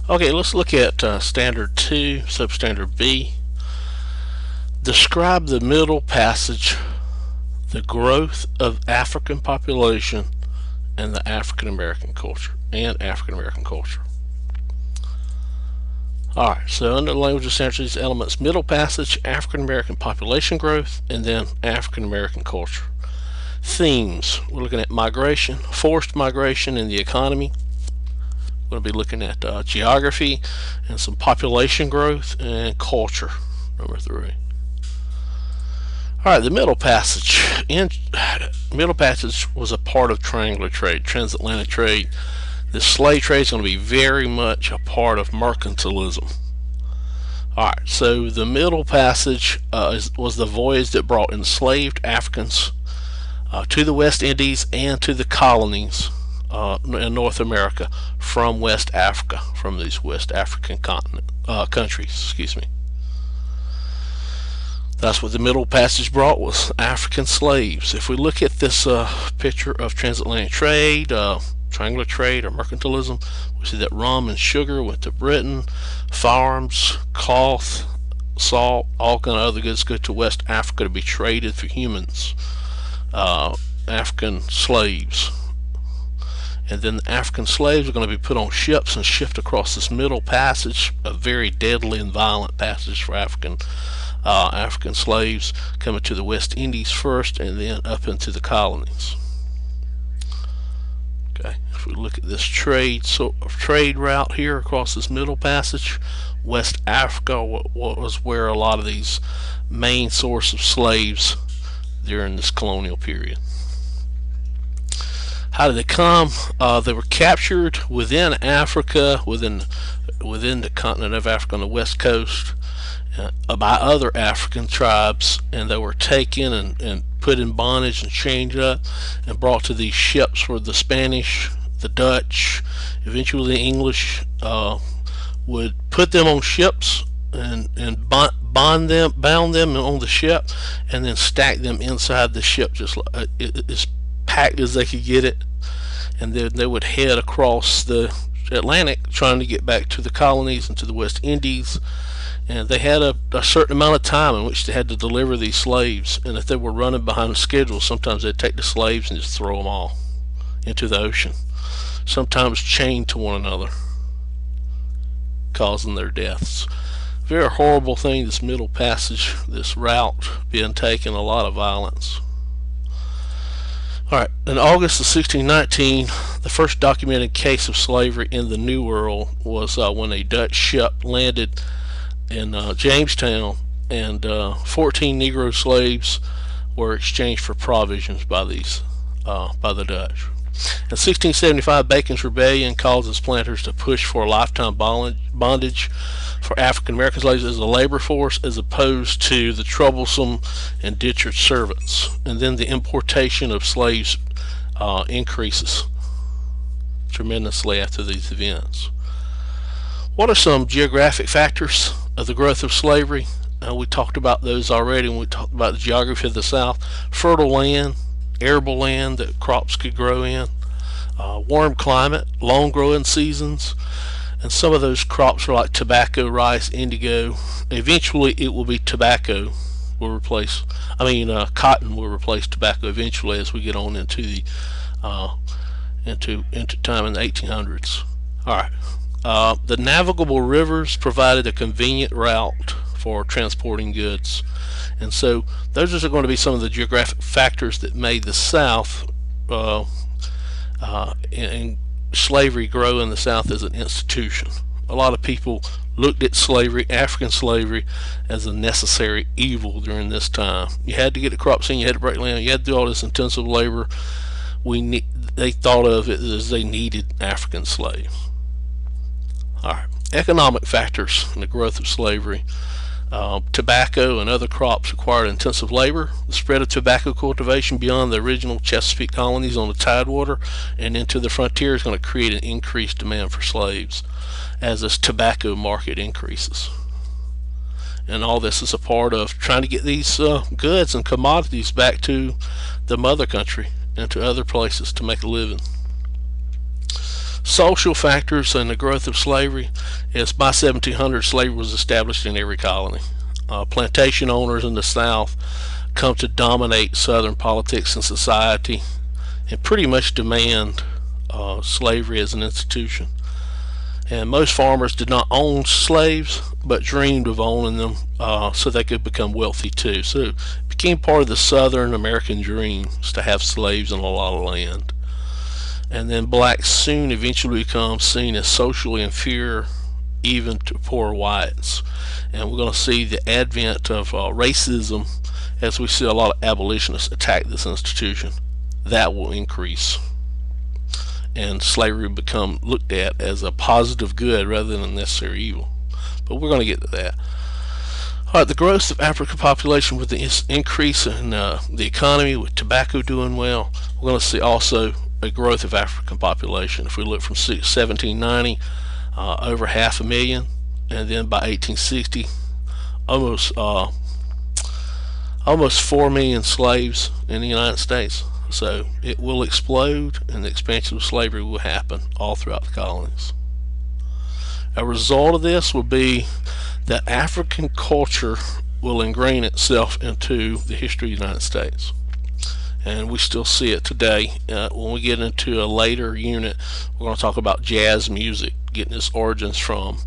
Okay, let's look at Standard 2, Substandard B. Describe the Middle Passage, the growth of African population, and the African American culture. Alright, so under the language of standards, these elements: Middle Passage, African American population growth, and then African American culture. Themes: we're looking at migration, forced migration in the economy. We're going to be looking at geography and some population growth and culture, number 3. Alright, the Middle Passage. Middle Passage was a part of triangular trade, transatlantic trade. The slave trade is going to be very much a part of mercantilism. Alright, so the Middle Passage was the voyage that brought enslaved Africans to the West Indies and to the colonies in North America from West Africa, from these West African countries. Excuse me. That's what the Middle Passage brought, was African slaves. If we look at this picture of transatlantic trade, triangular trade or mercantilism, we see that rum and sugar went to Britain, farms, cloth, salt, all kind of other goods go to West Africa to be traded for humans, African slaves. And then the African slaves are going to be put on ships and shipped across this Middle Passage, a very deadly and violent passage for African slaves, coming to the West Indies first and then up into the colonies. Okay, if we look at this trade route here across this Middle Passage, West Africa was where a lot of these main source of slaves during this colonial period. How did they come? They were captured within Africa, within the continent of Africa on the west coast, by other African tribes, and they were taken and put in bondage and chained up and brought to these ships where the Spanish, the Dutch, eventually the English would put them on ships and bound them on the ship, and then stack them inside the ship just like as packed as they could get it, and then they would head across the Atlantic trying to get back to the colonies and to the West Indies. And they had a certain amount of time in which they had to deliver these slaves, and if they were running behind schedule, sometimes they'd take the slaves and just throw them all into the ocean, sometimes chained to one another, causing their deaths. Very horrible thing, this Middle Passage, this route being taken, a lot of violence. Alright, in August of 1619, the first documented case of slavery in the New World was when a Dutch ship landed in Jamestown, and 14 Negro slaves were exchanged for provisions by the Dutch. In 1675, Bacon's Rebellion causes planters to push for a lifetime bondage for African American slaves as a labor force, as opposed to the troublesome indentured servants. And then the importation of slaves increases tremendously after these events. What are some geographic factors of the growth of slavery? We talked about those already when we talked about the geography of the South. Fertile land, arable land that crops could grow in, warm climate, long growing seasons, and some of those crops are like tobacco, rice, indigo. Eventually it will be tobacco will replace, cotton will replace tobacco eventually as we get on into the into time in the 1800s. Alright. The navigable rivers provided a convenient route for transporting goods, and so those are going to be some of the geographic factors that made the South and slavery grow in the South as an institution. A lot of people looked at slavery, African slavery, as a necessary evil during this time. You had to get the crops in, you had to break land, you had to do all this intensive labor. They thought of it as they needed African slaves. Alright, economic factors in the growth of slavery. Tobacco and other crops required intensive labor. The spread of tobacco cultivation beyond the original Chesapeake colonies on the Tidewater and into the frontier is going to create an increased demand for slaves as this tobacco market increases. And all this is a part of trying to get these goods and commodities back to the mother country and to other places to make a living. Social factors in the growth of slavery is by 1700 slavery was established in every colony. Plantation owners in the South come to dominate Southern politics and society and pretty much demand slavery as an institution. And most farmers did not own slaves, but dreamed of owning them so they could become wealthy too. So it became part of the Southern American dream to have slaves in a lot of land. And then blacks soon eventually become seen as socially inferior even to poor whites. And we're going to see the advent of racism as we see a lot of abolitionists attack this institution. That will increase, and slavery will become looked at as a positive good rather than a necessary evil. But we're going to get to that. Alright, the growth of African population with the increase in the economy, with tobacco doing well, we're going to see also a growth of African population. If we look from 1790, over 500,000, and then by 1860, almost 4 million slaves in the United States. So it will explode, and the expansion of slavery will happen all throughout the colonies. A result of this will be that African culture will ingrain itself into the history of the United States. And we still see it today. When we get into a later unit, we're going to talk about jazz music, getting its origins from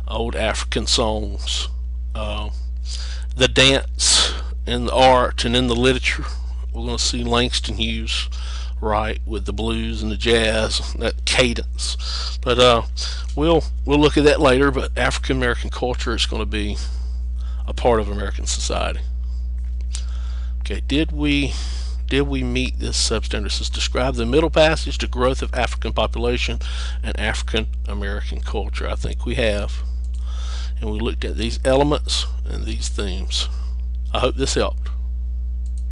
old African songs. The dance and the art and in the literature, we're going to see Langston Hughes write with the blues and the jazz, that cadence. But we'll look at that later. But African American culture is going to be a part of American society. Okay, did we meet this substandard? This is describe the Middle Passage, the growth of African population, and African American culture. I think we have, and we looked at these elements and these themes. I hope this helped.